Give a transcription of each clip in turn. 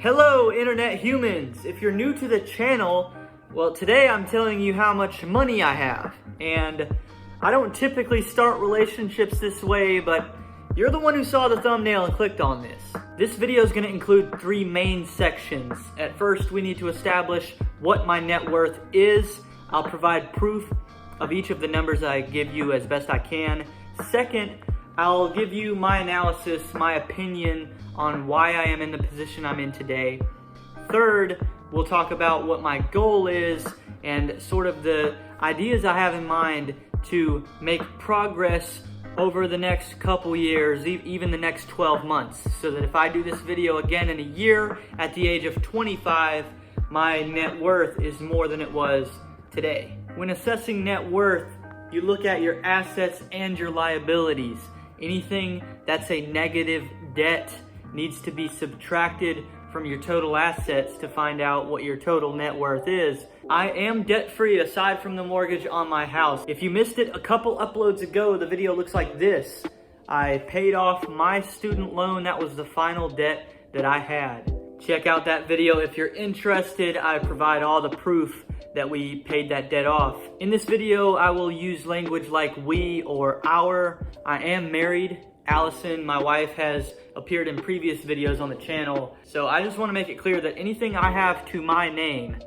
Hello, internet humans. If you're new to the channel, well, today I'm telling you how much money I have. And I don't typically start relationships this way, but you're the one who saw the thumbnail and clicked on this. This video is going to include three main sections. At first, we need to establish what my net worth is. I'll provide proof of each of the numbers I give you as best I can. Second, I'll give you my analysis, my opinion on why I am in the position I'm in today. Third, we'll talk about what my goal is and sort of the ideas I have in mind to make progress over the next couple years, even the next 12 months, so that if I do this video again in a year at the age of 25, my net worth is more than it was today. When assessing net worth, you look at your assets and your liabilities. Anything that's a negative debt needs to be subtracted from your total assets to find out what your total net worth is. I am debt-free aside from the mortgage on my house. If you missed it a couple uploads ago, the video looks like this. I paid off my student loan. That was the final debt that I had. Check out that video if you're interested. I provide all the proof that we paid that debt off. In this video, I will use language like we or our. I am married. Allison, my wife, has appeared in previous videos on the channel. So I just want to make it clear that anything I have to my name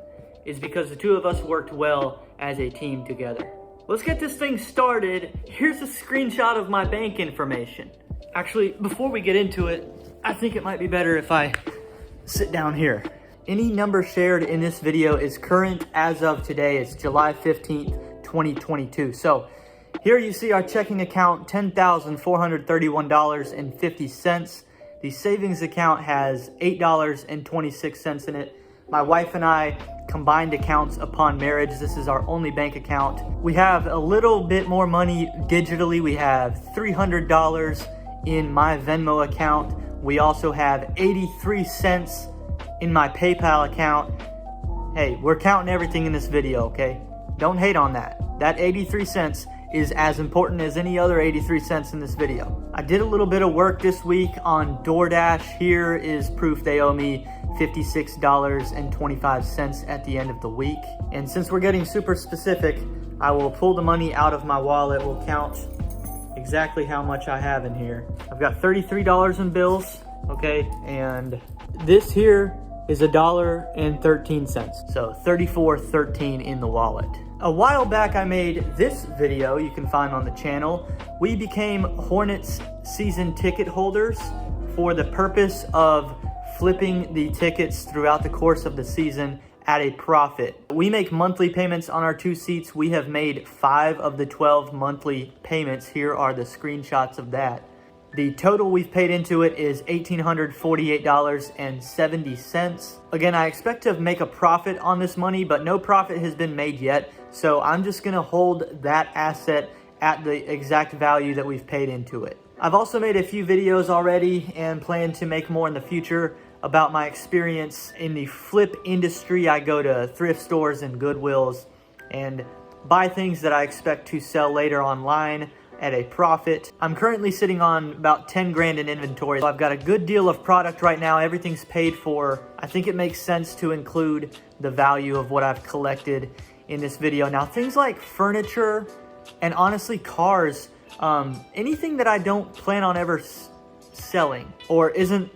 is because the two of us worked well as a team together. Let's get this thing started. Here's a screenshot of my bank information. Actually, before we get into it, I think it might be better if I sit down here. Any number shared in this video is current as of today. It's July 15th, 2022. So here you see our checking account, $10,431.50. The savings account has $8.26 in it. My wife and I combined accounts upon marriage. This is our only bank account. We have a little bit more money digitally. We have $300 in my Venmo account. We also have 83 cents in my PayPal account. Hey, we're counting everything in this video, okay? Don't hate on that. That 83 cents is as important as any other 83 cents in this video. I did a little bit of work this week on DoorDash. Here is proof they owe me $56.25 at the end of the week. And since we're getting super specific, I will pull the money out of my wallet. We'll count exactly how much I have in here. I've got $33 in bills, okay? And this here is $1.13. So $34.13 in the wallet. A while back I made this video you can find on the channel. We became Hornets season ticket holders for the purpose of flipping the tickets throughout the course of the season at a profit. We make monthly payments on our 2 seats. We have made 5 of the 12 monthly payments. Here are the screenshots of that. The total we've paid into it is $1,848.70. Again, I expect to make a profit on this money, but no profit has been made yet. So I'm just gonna hold that asset at the exact value that we've paid into it. I've also made a few videos already and plan to make more in the future about my experience in the flip industry. I go to thrift stores and Goodwills and buy things that I expect to sell later online at a profit. I'm currently sitting on about 10 grand in inventory. So I've got a good deal of product right now. Everything's paid for. I think it makes sense to include the value of what I've collected in this video. Now, things like furniture and honestly cars, anything that I don't plan on ever selling or isn't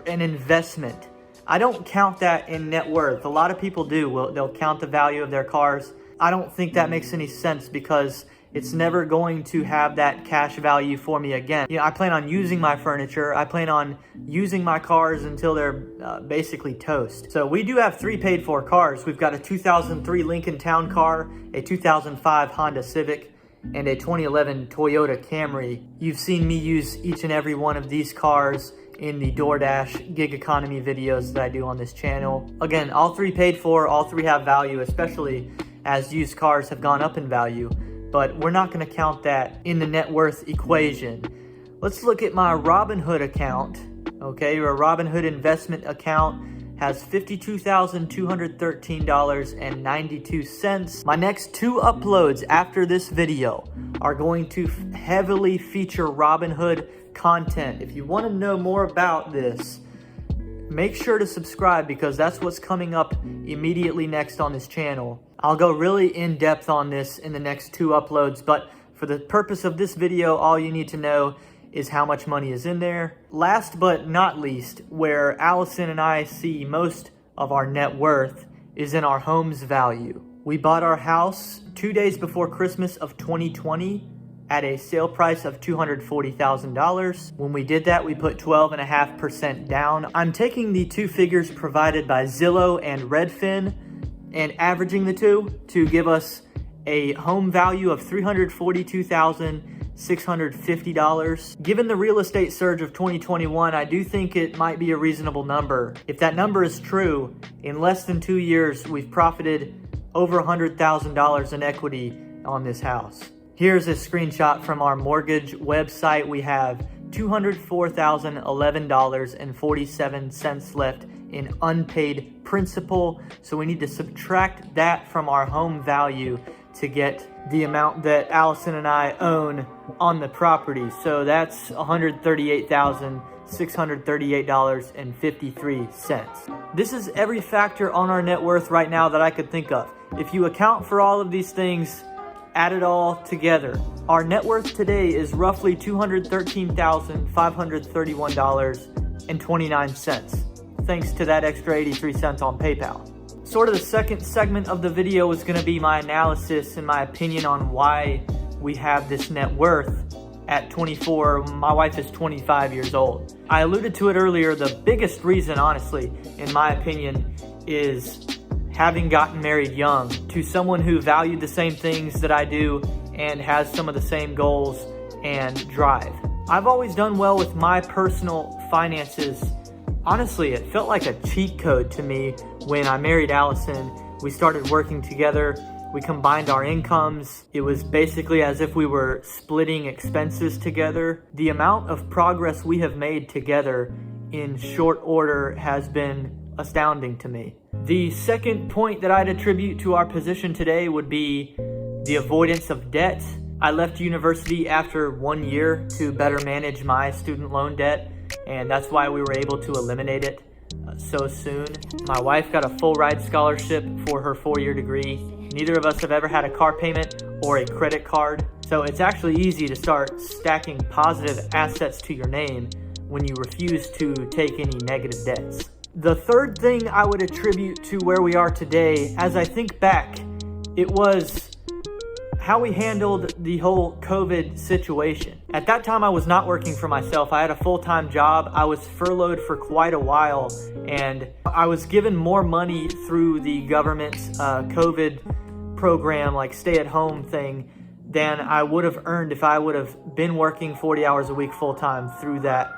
an investment, I don't count that in net worth. A lot of people do. They'll count the value of their cars. I don't think that makes any sense because it's never going to have that cash value for me again. I plan on using my furniture. I plan on using my cars until they're basically toast. So we do have 3 paid for cars. We've got a 2003 Lincoln Town Car, a 2005 Honda Civic, and a 2011 Toyota Camry. You've seen me use each and every one of these cars in the DoorDash gig economy videos that I do on this channel. Again, all 3 paid for, all 3 have value, especially as used cars have gone up in value. But we're not going to count that in the net worth equation. Let's look at my Robinhood account. Okay, your Robinhood investment account has $52,213.92. My next 2 uploads after this video are going to heavily feature Robinhood content. If you want to know more about this, make sure to subscribe because that's what's coming up immediately next on this channel. I'll go really in depth on this in the next 2 uploads, but for the purpose of this video, all you need to know is how much money is in there. Last but not least, where Allison and I see most of our net worth is in our home's value. We bought our house 2 days before Christmas of 2020 at a sale price of $240,000. When we did that, we put 12.5% down. I'm taking the 2 figures provided by Zillow and Redfin and averaging the two to give us a home value of $342,650. Given the real estate surge of 2021, I do think it might be a reasonable number. If that number is true, in less than 2 years, we've profited over $100,000 in equity on this house. Here's a screenshot from our mortgage website. We have $204,011.47 left in unpaid principal. So we need to subtract that from our home value to get the amount that Allison and I own on the property. So that's $138,638.53. This is every factor on our net worth right now that I could think of. If you account for all of these things, add it all together, our net worth today is roughly $213,531.29, thanks to that extra 83 cents on PayPal. Sort of the second segment of the video is going to be my analysis and my opinion on why we have this net worth at 24. My wife is 25 years old. I alluded to it earlier. The biggest reason, honestly, in my opinion, is having gotten married young to someone who valued the same things that I do and has some of the same goals and drive. I've always done well with my personal finances. Honestly, it felt like a cheat code to me when I married Allison. We started working together. We combined our incomes. It was basically as if we were splitting expenses together. The amount of progress we have made together in short order has been astounding to me. The second point that I'd attribute to our position today would be the avoidance of debt. I left university after 1 year to better manage my student loan debt, and that's why we were able to eliminate it so soon. My wife got a full ride scholarship for her 4-year degree. Neither of us have ever had a car payment or a credit card, so it's actually easy to start stacking positive assets to your name when you refuse to take any negative debts. The third thing I would attribute to where we are today, as I think back, it was how we handled the whole COVID situation. At that time, I was not working for myself. I had a full-time job. I was furloughed for quite a while, and I was given more money through the government's COVID program, like stay-at-home thing, than I would have earned if I would have been working 40 hours a week full-time through that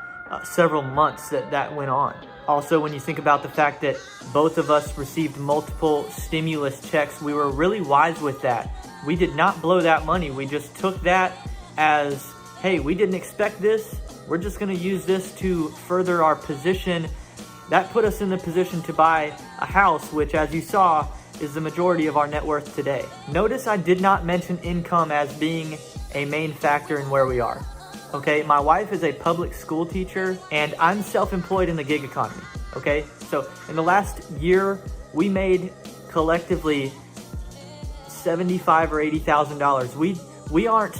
several months that went on. Also, when you think about the fact that both of us received multiple stimulus checks, we were really wise with that. We did not blow that money. We just took that as, hey, we didn't expect this. We're just going to use this to further our position. That put us in the position to buy a house, which, as you saw, is the majority of our net worth today. Notice I did not mention income as being a main factor in where we are. Okay, my wife is a public school teacher and I'm self-employed in the gig economy. Okay, so in the last year, we made collectively $75,000 or $80,000. We aren't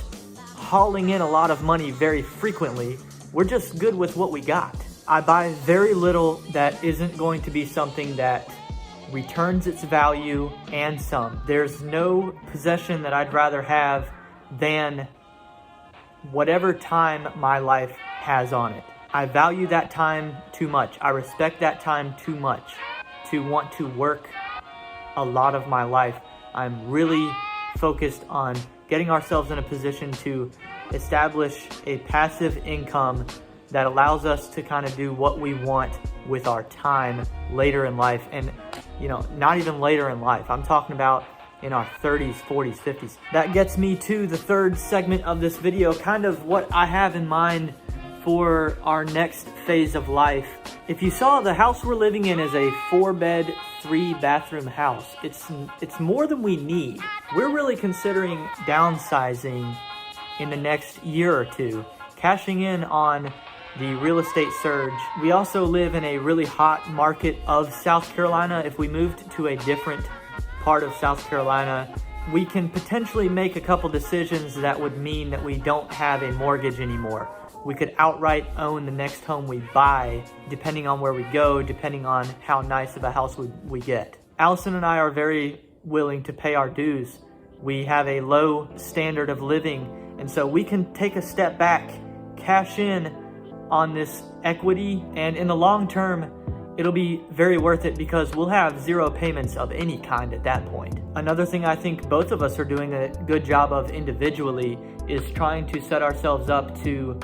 hauling in a lot of money very frequently. We're just good with what we got. I buy very little that isn't going to be something that returns its value and some. There's no possession that I'd rather have than whatever time my life has on it. I value that time too much. I respect that time too much to want to work a lot of my life. I'm really focused on getting ourselves in a position to establish a passive income that allows us to kind of do what we want with our time later in life. And, not even later in life. I'm talking about in our 30s, 40s, 50s. That gets me to the third segment of this video, kind of what I have in mind for our next phase of life. If you saw, the house we're living in is a 4-bed, 3-bathroom house. It's more than we need. We're really considering downsizing in the next year or two, cashing in on the real estate surge. We also live in a really hot market of South Carolina. If we moved to a different part of South Carolina, we can potentially make a couple decisions that would mean that we don't have a mortgage anymore. We could outright own the next home we buy, depending on where we go, depending on how nice of a house we get. Allison and I are very willing to pay our dues. We have a low standard of living, and so we can take a step back, cash in on this equity, and in the long term, it'll be very worth it because we'll have zero payments of any kind at that point. Another thing I think both of us are doing a good job of individually is trying to set ourselves up to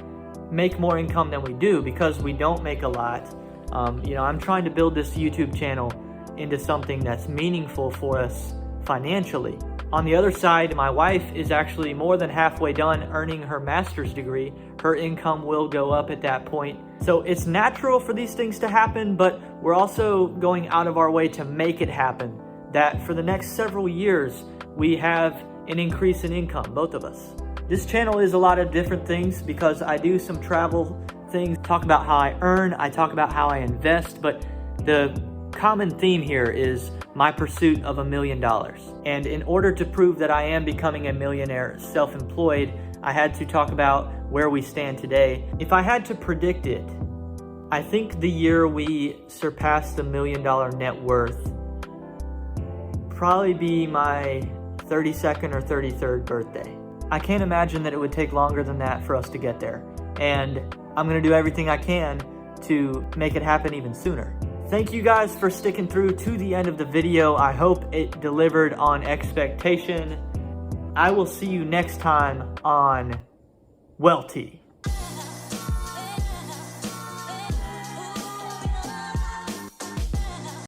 make more income than we do because we don't make a lot. I'm trying to build this YouTube channel into something that's meaningful for us financially. On the other side, my wife is actually more than halfway done earning her master's degree. Her income will go up at that point. So it's natural for these things to happen, but we're also going out of our way to make it happen. That for the next several years, we have an increase in income, both of us. This channel is a lot of different things because I do some travel things, talk about how I earn, I talk about how I invest, but the common theme here is my pursuit of $1 million. And in order to prove that I am becoming a millionaire self-employed, I had to talk about where we stand today. If I had to predict it, I think the year we surpass the $1 million net worth probably be my 32nd or 33rd birthday. I can't imagine that it would take longer than that for us to get there. And I'm gonna do everything I can to make it happen even sooner. Thank you guys for sticking through to the end of the video. I hope it delivered on expectation. I will see you next time on Welte.